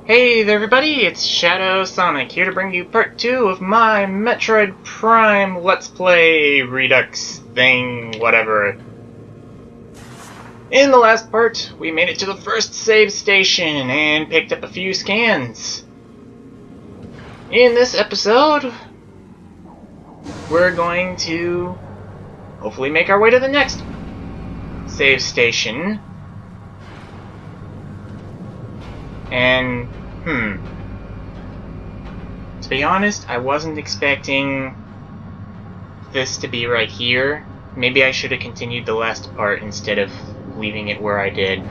Hey there everybody, it's ShadwSonic here to bring you part 2 of my Metroid Prime Let's Play Redux thing, whatever. In the last part, we made it to the first save station and picked up a few scans. In this episode, we're going to hopefully make our way to the next save station. And, to be honest, I wasn't expecting this to be right here. Maybe I should have continued the last part instead of leaving it where I did.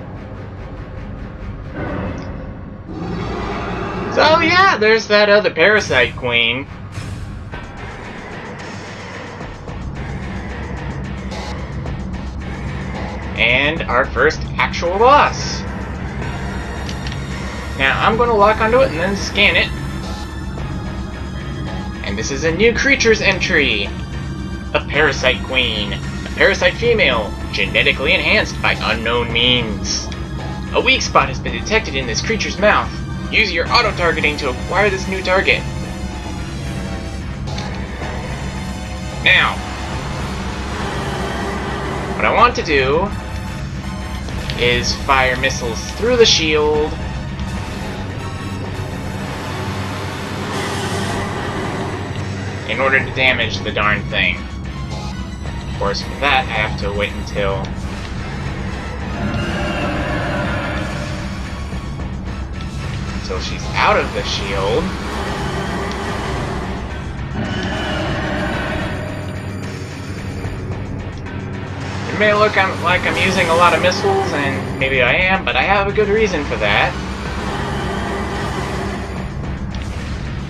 So yeah, there's that other parasite queen. And our first actual boss. Now, I'm going to lock onto it and then scan it. And this is a new creatures entry. A parasite queen. A parasite female. Genetically enhanced by unknown means. A weak spot has been detected in this creature's mouth. Use your auto-targeting to acquire this new target. Now, what I want to do is fire missiles through the shield. In order to damage the darn thing. Of course, for that, I have to wait until she's out of the shield. It may look like I'm using a lot of missiles, and maybe I am, but I have a good reason for that.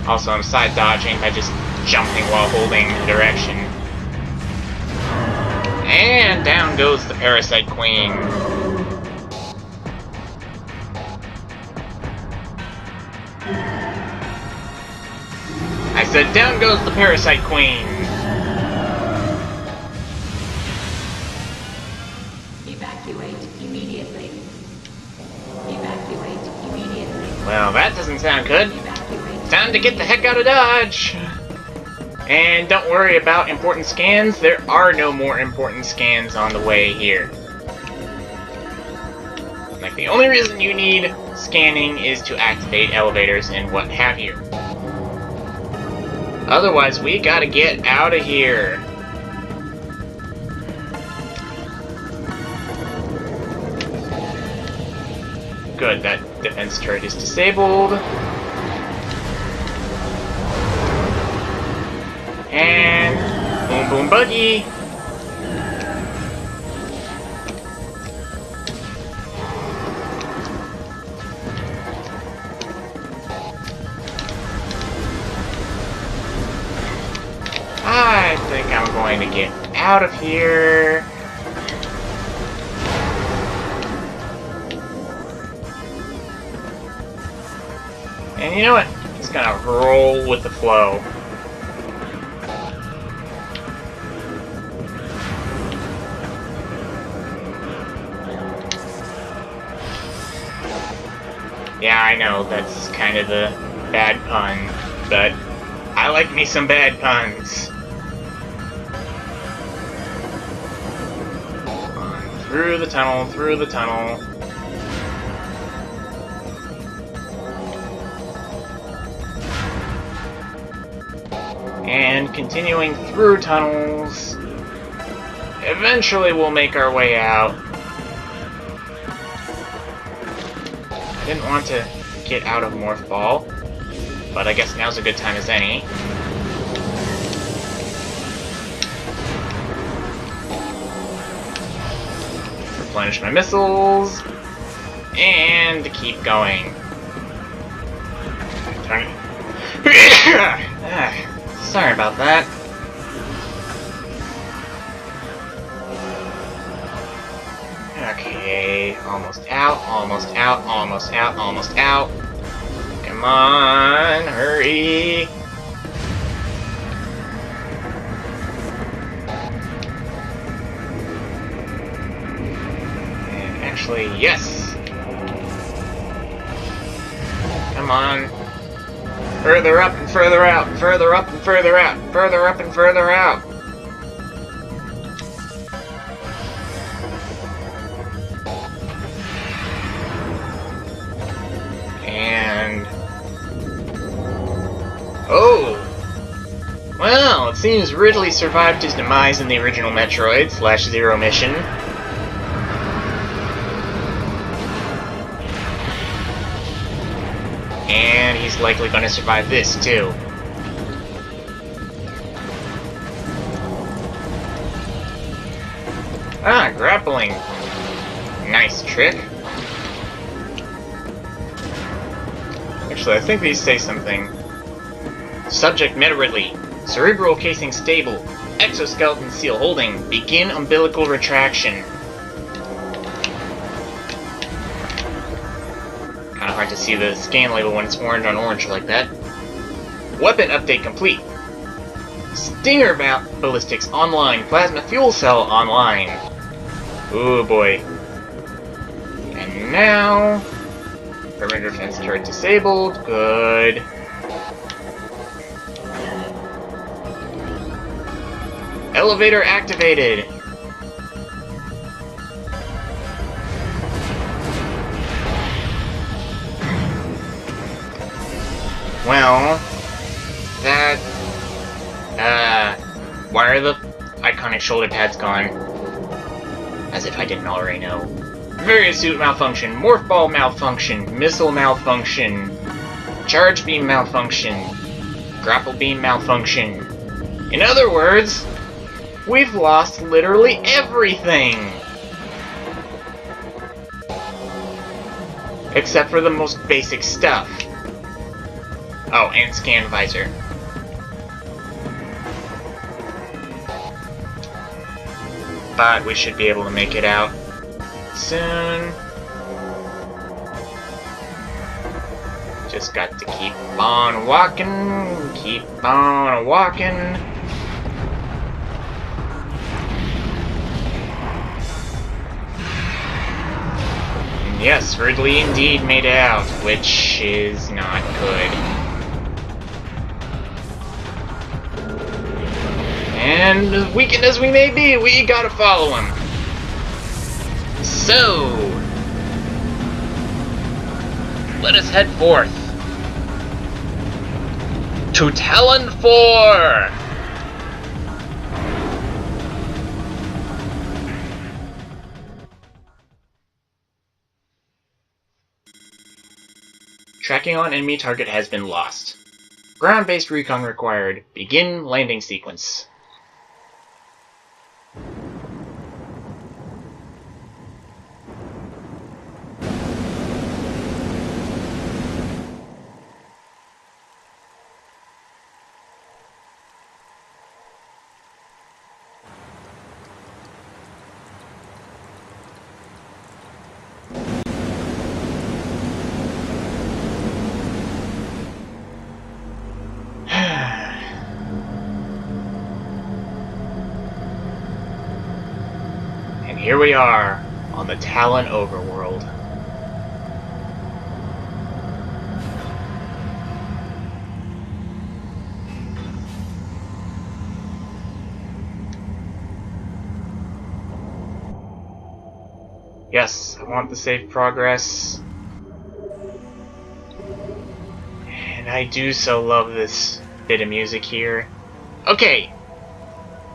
Also, I'm side dodging by just jumping while holding a direction. And down goes the parasite queen. I said down goes the parasite queen. Evacuate immediately. Evacuate immediately. Well, that doesn't sound good. Time to get the heck out of Dodge! And don't worry about important scans, there are no more important scans on the way here. Like, the only reason you need scanning is to activate elevators and what have you. Otherwise, we gotta get out of here. Good, that defense turret is disabled. And boom boom buggy. I think I'm going to get out of here. And you know what? Just gonna roll with the flow. Yeah, I know, that's kind of a bad pun, but I like me some bad puns. Through the tunnel, through the tunnel. And continuing through tunnels. Eventually we'll make our way out. I didn't want to get out of Morph Ball, but I guess now's a good time as any. Replenish my missiles, and keep going. Sorry about that. Okay, almost out, almost out, almost out, almost out. Come on, hurry. And actually, yes! Come Come on. Further up and further out. Further up and further out. Further up and further out. And... oh! Well, it seems Ridley survived his demise in the original Metroid / Zero mission. And he's likely going to survive this, too. Ah, grappling. Nice trick. Actually, I think these say something. Subject Meta Ridley. Cerebral casing stable. Exoskeleton seal holding. Begin umbilical retraction. Kinda hard to see the scan label when it's orange on orange like that. Weapon update complete. Stinger ballistics online. Plasma fuel cell online. Ooh boy. And now... perimeter defense turret disabled. Good. Elevator activated! Well, that... why are the iconic shoulder pads gone? As if I didn't already know. Various suit malfunction, morph ball malfunction, missile malfunction, charge beam malfunction, grapple beam malfunction. In other words, we've lost literally everything! Except for the most basic stuff. Oh, and scan visor. But we should be able to make it out soon. Just got to keep on walking, keep on walking. Yes, Ridley indeed made it out, which is not good. And as weakened as we may be, we gotta follow him. So, let us head forth to Talon 4! Tracking on enemy target has been lost. Ground-based recon required. Begin landing sequence. Here we are, on the Talon overworld. Yes, I want the save progress. And I do so love this bit of music here. Okay,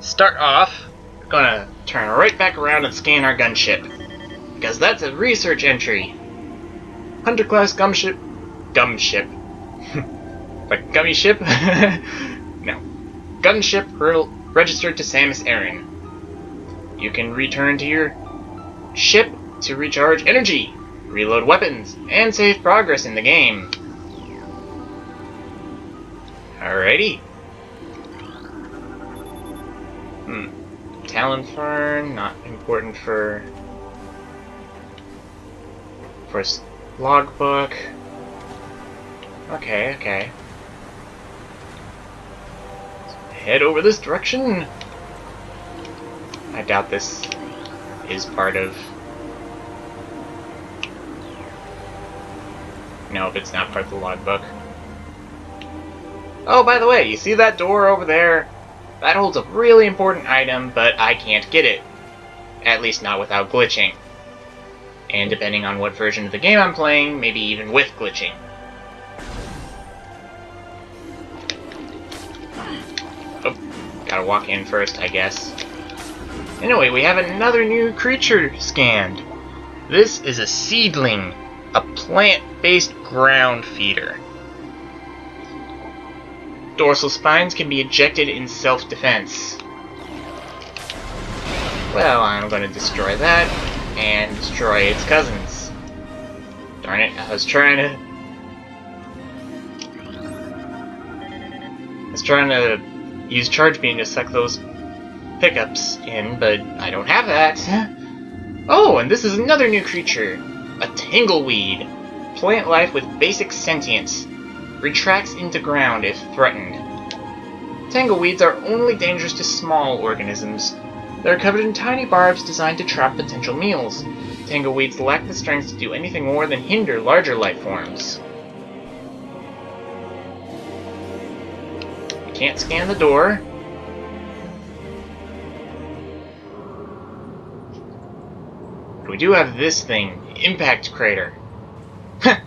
start off. Gonna turn right back around and scan our gunship, because that's a research entry. Hunter class gumship, like gummy ship? No, gunship registered to Samus Aran. You can return to your ship to recharge energy, reload weapons, and save progress in the game. Alrighty. Talon Fern, not important for logbook. Okay, okay. Let's head over this direction. I doubt this is part of... Nope, it's not part of the logbook. Oh, by the way, you see that door over there? That holds a really important item, but I can't get it. At least not without glitching. And depending on what version of the game I'm playing, maybe even with glitching. Oh, gotta walk in first, I guess. Anyway, we have another new creature scanned. This is a seedling, a plant-based ground feeder. Dorsal spines can be ejected in self-defense. Well, I'm going to destroy that, and destroy its cousins. Darn it, I was trying to use Charge Beam to suck those pickups in, but I don't have that. Oh, and this is another new creature. A Tangleweed. Plant life with basic sentience. Retracts into ground if threatened. Tangleweeds are only dangerous to small organisms. They're covered in tiny barbs designed to trap potential meals. Tangleweeds lack the strength to do anything more than hinder larger life forms. Can't scan the door. But we do have this thing, Impact Crater. I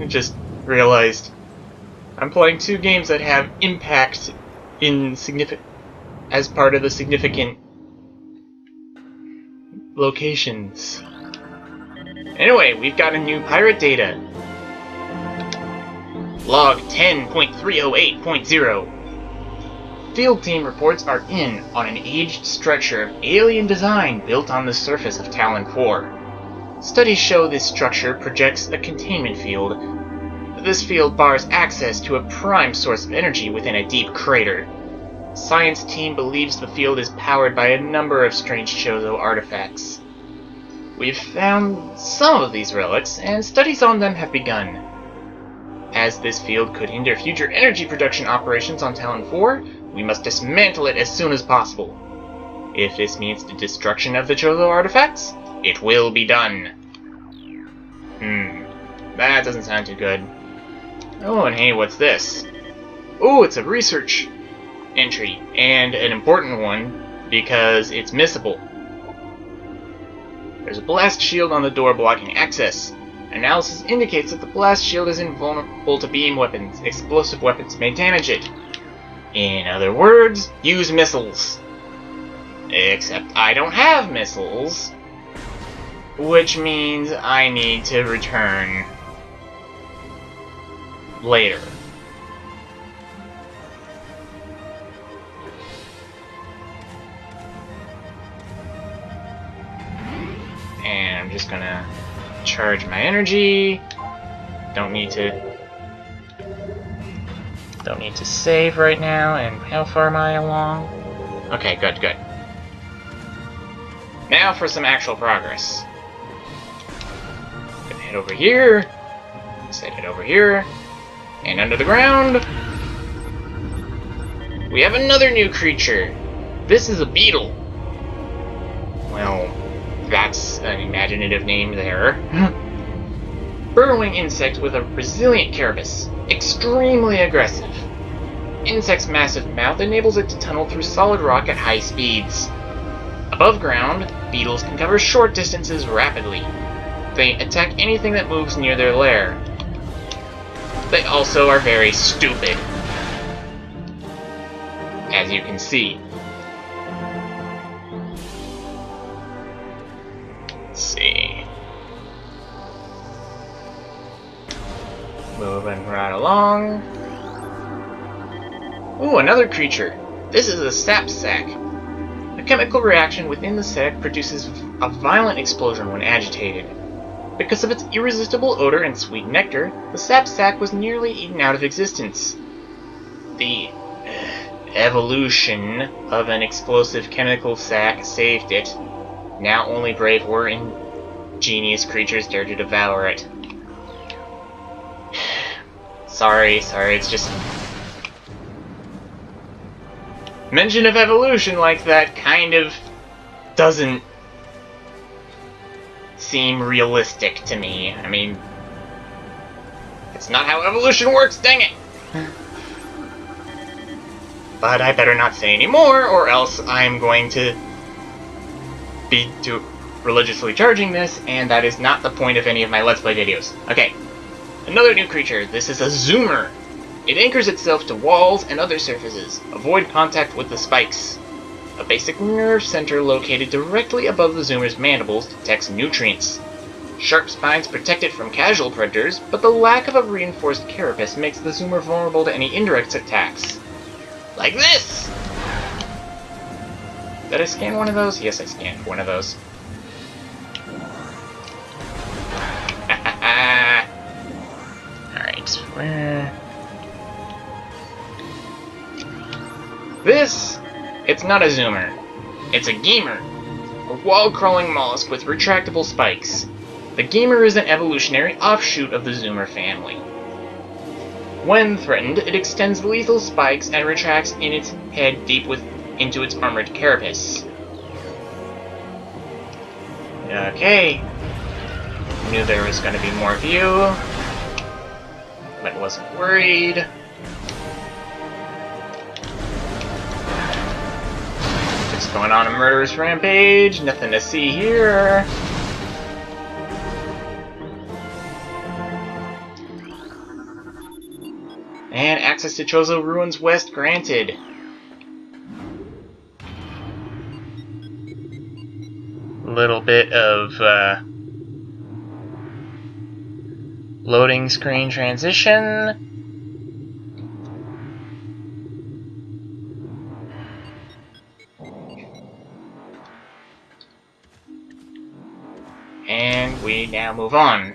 just realized I'm playing two games that have impact as part of the significant locations. Anyway, we've got a new pirate data. Log 10.308.0. Field team reports are in on an aged structure of alien design built on the surface of Talon 4. Studies show this structure projects a containment field. This field bars access to a prime source of energy within a deep crater. Science team believes the field is powered by a number of strange Chozo artifacts. We've found some of these relics, and studies on them have begun. As this field could hinder future energy production operations on Talon 4, we must dismantle it as soon as possible. If this means the destruction of the Chozo artifacts, it will be done. That doesn't sound too good. Oh, and hey, what's this? Oh, it's a research entry, and an important one, because it's missable. There's a blast shield on the door blocking access. Analysis indicates that the blast shield is invulnerable to beam weapons. Explosive weapons may damage it. In other words, use missiles. Except I don't have missiles, which means I need to return later. And I'm just gonna charge my energy. Don't need to save right now. And how far am I along? Okay, good. Now for some actual progress. Gonna head over here. Set it over here. And under the ground, we have another new creature. This is a beetle. Well, that's an imaginative name there. Burrowing insect with a resilient carapace. Extremely aggressive. Insect's massive mouth enables it to tunnel through solid rock at high speeds. Above ground, beetles can cover short distances rapidly. They attack anything that moves near their lair. They also are very stupid, as you can see. Let's see. Moving right along. Ooh, another creature. This is a sap sac. A chemical reaction within the sac produces a violent explosion when agitated. Because of its irresistible odor and sweet nectar, the sap sac was nearly eaten out of existence. The evolution of an explosive chemical sac saved it. Now only brave or ingenious creatures dare to devour it. Sorry, it's just... mention of evolution like that kind of doesn't seem realistic to me. I mean, It's not how evolution works, dang it! But I better not say any more, or else I'm going to be religiously charging this, and that is not the point of any of my Let's Play videos. Okay, another new creature. This is a zoomer. It anchors itself to walls and other surfaces. Avoid contact with the spikes. A basic nerve center located directly above the zoomer's mandibles detects nutrients. Sharp spines protect it from casual predators, but the lack of a reinforced carapace makes the zoomer vulnerable to any indirect attacks. Like this! Did I scan one of those? Yes, I scanned one of those. Alright, where... This! It's not a zoomer. It's a gamer. A wall-crawling mollusk with retractable spikes. The gamer is an evolutionary offshoot of the zoomer family. When threatened, it extends lethal spikes and retracts in its head deep into its armored carapace. Okay. Knew there was going to be more of you, but wasn't worried. Just going on a murderous rampage, nothing to see here. And access to Chozo Ruins West granted. Little bit of loading screen transition. And we now move on.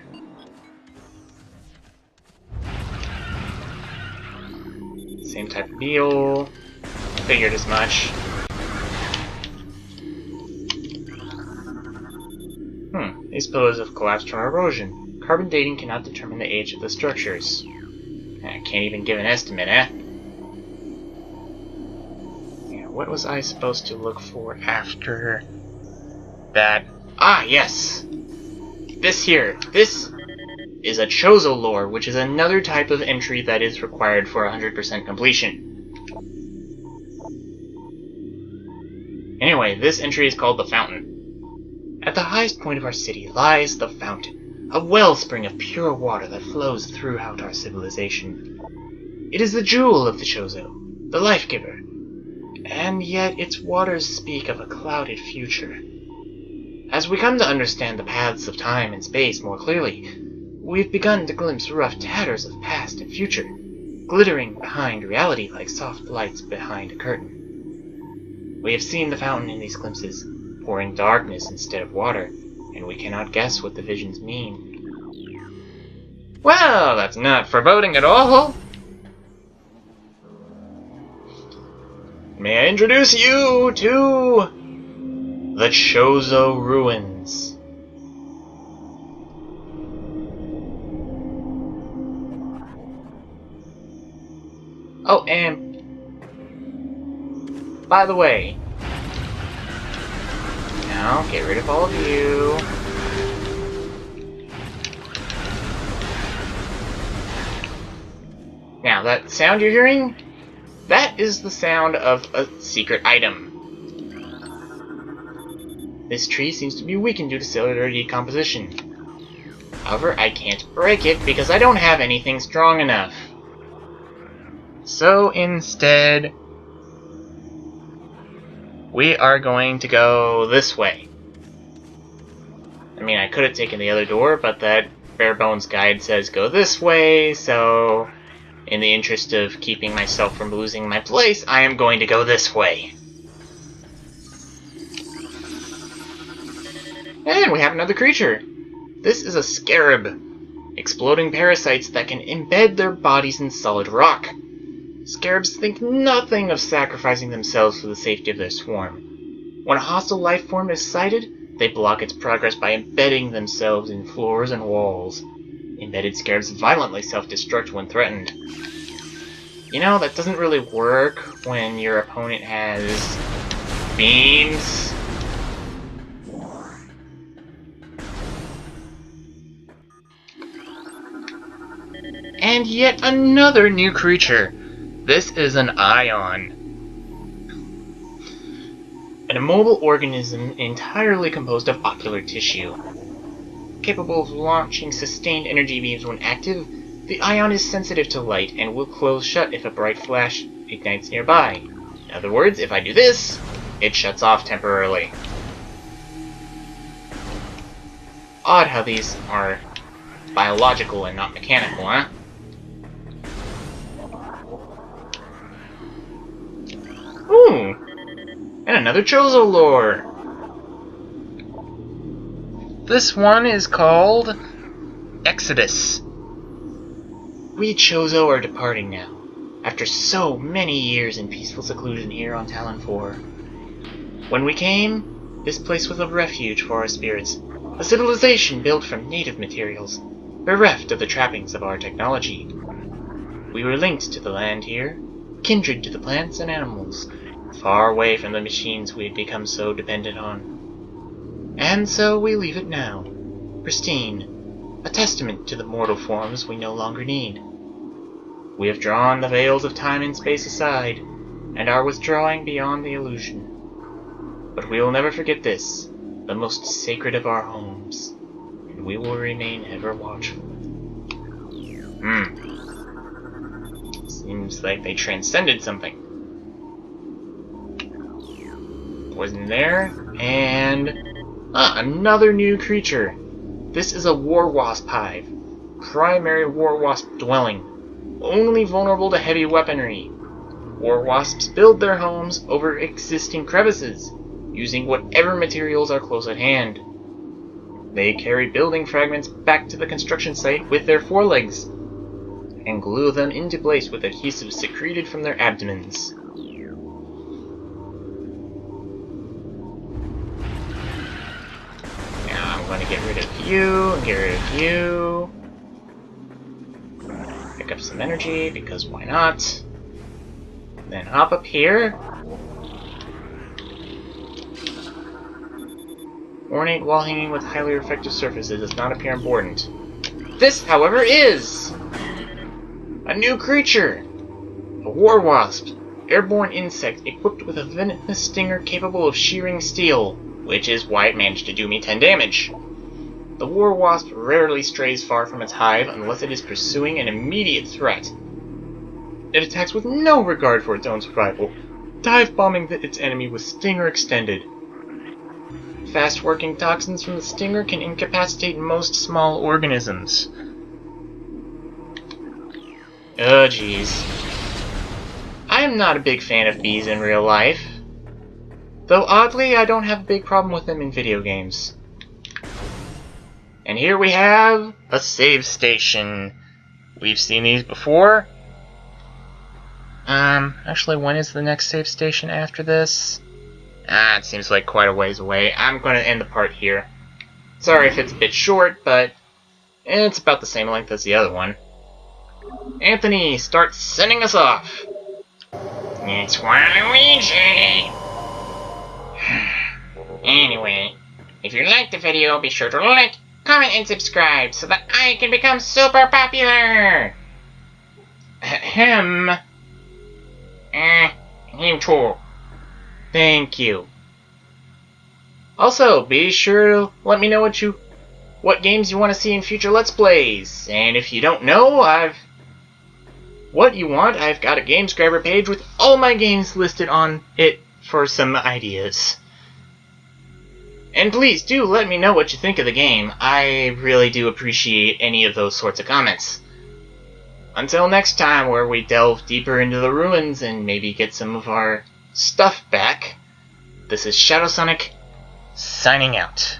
Same type of deal. Figured as much. These pillars have collapsed from erosion. Carbon dating cannot determine the age of the structures. I can't even give an estimate, eh? Yeah, what was I supposed to look for after that? Ah, yes! This here. This is a Chozo Lore, which is another type of entry that is required for 100% completion. Anyway, this entry is called the Fountain. At the highest point of our city lies the Fountain, a wellspring of pure water that flows throughout our civilization. It is the jewel of the Chozo, the life-giver, and yet its waters speak of a clouded future. As we come to understand the paths of time and space more clearly, we've begun to glimpse rough tatters of past and future, glittering behind reality like soft lights behind a curtain. We have seen the fountain in these glimpses, pouring darkness instead of water, and we cannot guess what the visions mean. Well, that's not foreboding at all. May I introduce you to the Chozo Ruins. Oh, and by the way, now get rid of all of you. Now, that sound you're hearing, that is the sound of a secret item. This tree seems to be weakened due to cellular decomposition. However, I can't break it because I don't have anything strong enough. So instead, we are going to go this way. I mean, I could have taken the other door, but that bare bones guide says go this way, so in the interest of keeping myself from losing my place, I am going to go this way. And we have another creature. This is a scarab. Exploding parasites that can embed their bodies in solid rock. Scarabs think nothing of sacrificing themselves for the safety of their swarm. When a hostile life form is sighted, they block its progress by embedding themselves in floors and walls. Embedded scarabs violently self-destruct when threatened. You know, that doesn't really work when your opponent has beams. And yet another new creature. This is an ion. An immobile organism entirely composed of ocular tissue. Capable of launching sustained energy beams when active, the ion is sensitive to light and will close shut if a bright flash ignites nearby. In other words, if I do this, it shuts off temporarily. Odd how these are biological and not mechanical, huh? Ooh! And another Chozo Lore! This one is called Exodus. We Chozo are departing now, after so many years in peaceful seclusion here on Talon 4. When we came, this place was a refuge for our spirits, a civilization built from native materials, bereft of the trappings of our technology. We were linked to the land here, kindred to the plants and animals, far away from the machines we had become so dependent on. And so we leave it now, pristine, a testament to the mortal forms we no longer need. We have drawn the veils of time and space aside, and are withdrawing beyond the illusion. But we will never forget this, the most sacred of our homes, and we will remain ever watchful. Seems like they transcended something. Poison there, and another new creature. This is a war wasp hive, primary war wasp dwelling, only vulnerable to heavy weaponry. War wasps build their homes over existing crevices, using whatever materials are close at hand. They carry building fragments back to the construction site with their forelegs, and glue them into place with adhesive secreted from their abdomens. Now I'm going to get rid of you, and get rid of you. Pick up some energy, because why not? Then hop up here. Ornate wall hanging with highly reflective surfaces does not appear important. This, however, is a new creature! A war wasp, airborne insect equipped with a venomous stinger capable of shearing steel, which is why it managed to do me 10 damage. The war wasp rarely strays far from its hive unless it is pursuing an immediate threat. It attacks with no regard for its own survival, dive-bombing its enemy with stinger extended. Fast-working toxins from the stinger can incapacitate most small organisms. Oh jeez. I am not a big fan of bees in real life. Though oddly, I don't have a big problem with them in video games. And here we have a save station. We've seen these before. Actually, when is the next save station after this? It seems like quite a ways away. I'm going to end the part here. Sorry if it's a bit short, but it's about the same length as the other one. Anthony, start sending us off. It's Waluigi. Anyway, if you liked the video, be sure to like, comment, and subscribe so that I can become super popular. Him too. Thank you. Also, be sure to let me know what games you want to see in future Let's Plays. And if you don't know what you want, I've got a GameScriber page with all my games listed on it for some ideas. And please do let me know what you think of the game. I really do appreciate any of those sorts of comments. Until next time, where we delve deeper into the ruins and maybe get some of our stuff back, this is ShadwSonic, signing out.